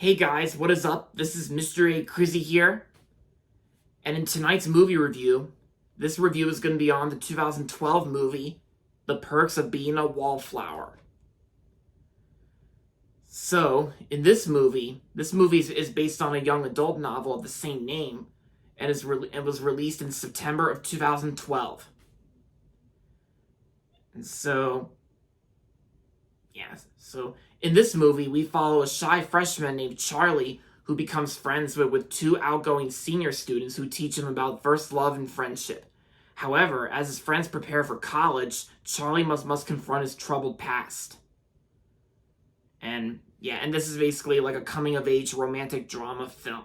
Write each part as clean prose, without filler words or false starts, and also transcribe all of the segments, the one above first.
Hey guys, what is up? This is Mr. A. Crizzy here, and in tonight's movie review, this review is going to be on the 2012 movie, The Perks of Being a Wallflower. So, in this movie is based on a young adult novel of the same name, and was released in September of 2012. And so in this movie, we follow a shy freshman named Charlie who becomes friends with two outgoing senior students who teach him about first love and friendship. However, as his friends prepare for college, Charlie must confront his troubled past. And this is basically like a coming-of-age romantic drama film.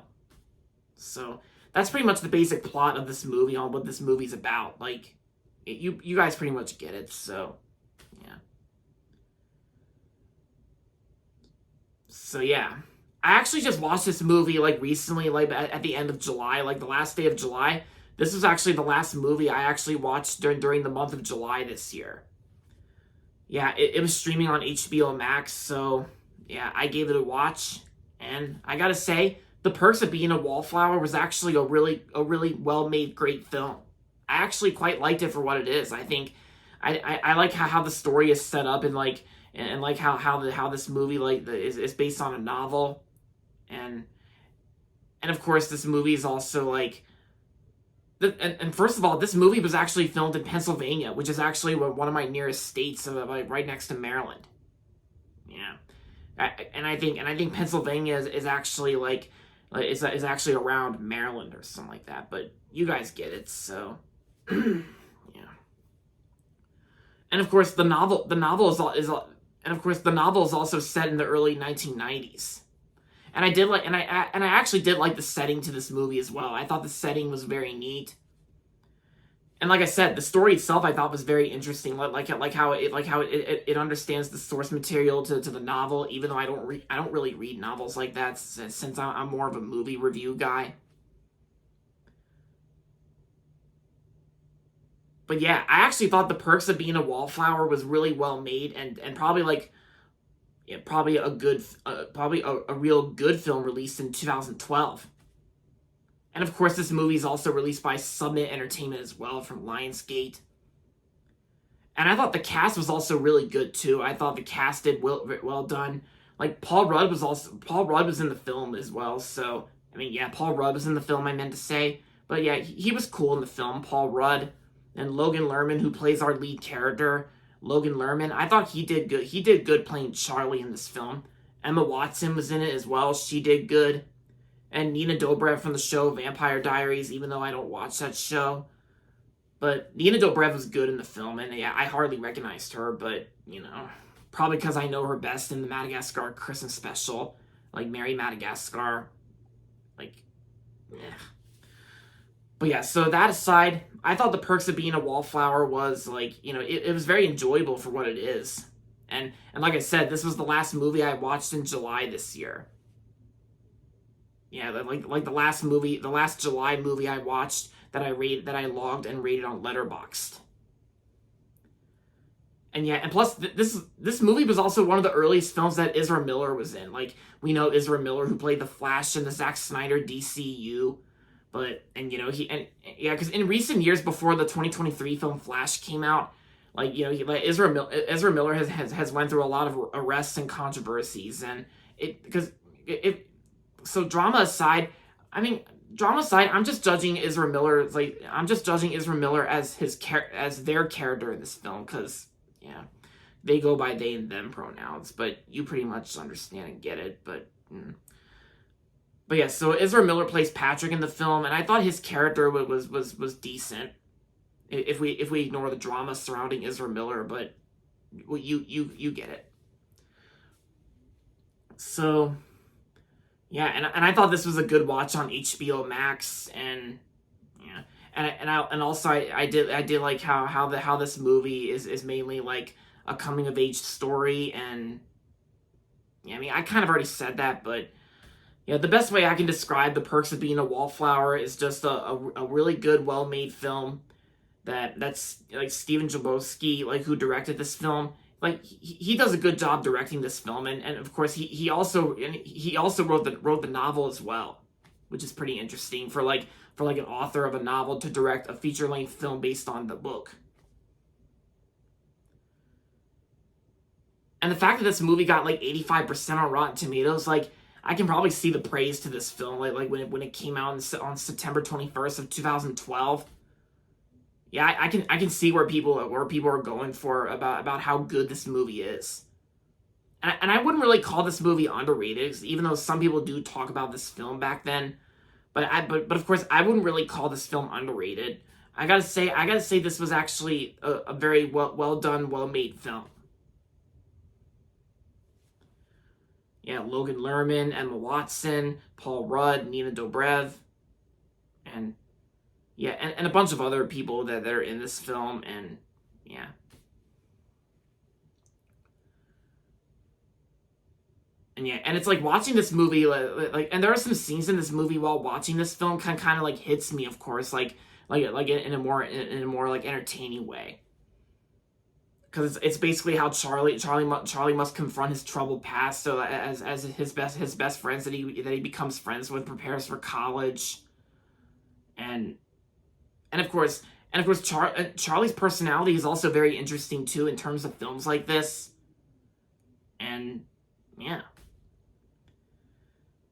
So that's pretty much the basic plot of this movie, on what this movie's about. Like, you guys pretty much get it, so yeah. So yeah, I actually just watched this movie like recently, like at the end of July, like the last day of July. This was actually the last movie I actually watched during the month of July this year. Yeah, it was streaming on HBO Max, so yeah, I gave it a watch, and I gotta say, The Perks of Being a Wallflower was actually a really well-made, great film. I actually quite liked it for what it is. I think I like how the story is set up, and like how this movie is based on a novel, and of course this movie is also like and first of all, this movie was actually filmed in Pennsylvania, which is actually one of my nearest states, like right next to Maryland. Yeah, and I think Pennsylvania is actually is actually around Maryland or something like that. But you guys get it, so yeah. And of course, the novel is also set in the early 1990s. And I actually did like the setting to this movie as well. I thought the setting was very neat. And like I said, the story itself I thought was very interesting. Like how it understands the source material to the novel, even though I don't really read novels like that, since I'm more of a movie review guy. But yeah, I actually thought The Perks of Being a Wallflower was really well made, and probably a real good film released in 2012. And of course, this movie is also released by Summit Entertainment as well, from Lionsgate. And I thought the cast was also really good too. I thought the cast did well done. Like Paul Rudd was in the film as well. So I mean, yeah, Paul Rudd was in the film, I meant to say. But yeah, he was cool in the film, Paul Rudd. And Logan Lerman, who plays our lead character, Logan Lerman, I thought he did good. He did good playing Charlie in this film. Emma Watson was in it as well. She did good. And Nina Dobrev from the show Vampire Diaries, even though I don't watch that show. But Nina Dobrev was good in the film, and yeah, I hardly recognized her, but, probably because I know her best in the Madagascar Christmas special, like Mary Madagascar. Like, yeah. But yeah, so that aside, I thought The Perks of Being a Wallflower was it was very enjoyable for what it is. And like I said, this was the last movie I watched in July this year. Yeah, like the last July movie I watched that I logged and rated on Letterboxd. And yeah, and plus this movie was also one of the earliest films that Ezra Miller was in. Like, we know Ezra Miller, who played the Flash in the Zack Snyder DCU. Because in recent years before the 2023 film Flash came out, Ezra Miller has went through a lot of arrests and controversies, and drama aside, I'm just judging Ezra Miller as their character in this film, because yeah, they go by they and them pronouns, but you pretty much understand and get it, but. But yeah, so Ezra Miller plays Patrick in the film, and I thought his character was decent. If we ignore the drama surrounding Ezra Miller, but you get it. So yeah, and I thought this was a good watch on HBO Max, and yeah, and also I did like how this movie is mainly like a coming of age story, and yeah, I mean, I kind of already said that, but. Yeah, the best way I can describe The Perks of Being a Wallflower is just a really good, well-made film that's like Steven Chbosky, who directed this film. like he does a good job directing this film, and of course he also wrote the novel as well, which is pretty interesting for like an author of a novel to direct a feature-length film based on the book. And the fact that this movie got like 85% on Rotten Tomatoes, like I can probably see the praise to this film, like when it came out on September 21st of 2012. Yeah, I can see where people are going for about how good this movie is. And I wouldn't really call this movie underrated, even though some people do talk about this film back then. But of course I wouldn't really call this film underrated. I gotta say this was actually a very well done, well made film. Yeah, Logan Lerman, Emma Watson, Paul Rudd, Nina Dobrev, and yeah, and a bunch of other people that are in this film, and yeah. And yeah, and it's like watching this movie, like, and there are some scenes in this movie while watching this film kind of like hits me, of course, like in a more like entertaining way, because it's basically how Charlie must confront his troubled past, so as his best friends that he becomes friends with prepares for college, and of course Charlie's personality is also very interesting too in terms of films like this, and yeah.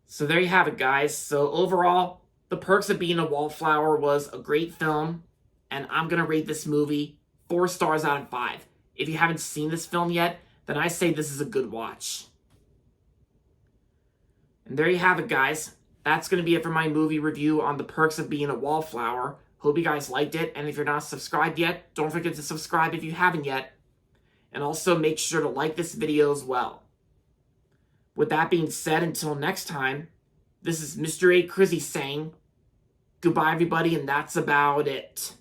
So there you have it, guys. So overall, The Perks of Being a Wallflower was a great film, and I'm going to rate this movie 4 stars out of 5. If you haven't seen this film yet, then I say this is a good watch. And there you have it, guys. That's going to be it for my movie review on The Perks of Being a Wallflower. Hope you guys liked it, and if you're not subscribed yet, don't forget to subscribe if you haven't yet. And also make sure to like this video as well. With that being said, until next time, this is Mr. A. Crizzy saying goodbye, everybody, and that's about it.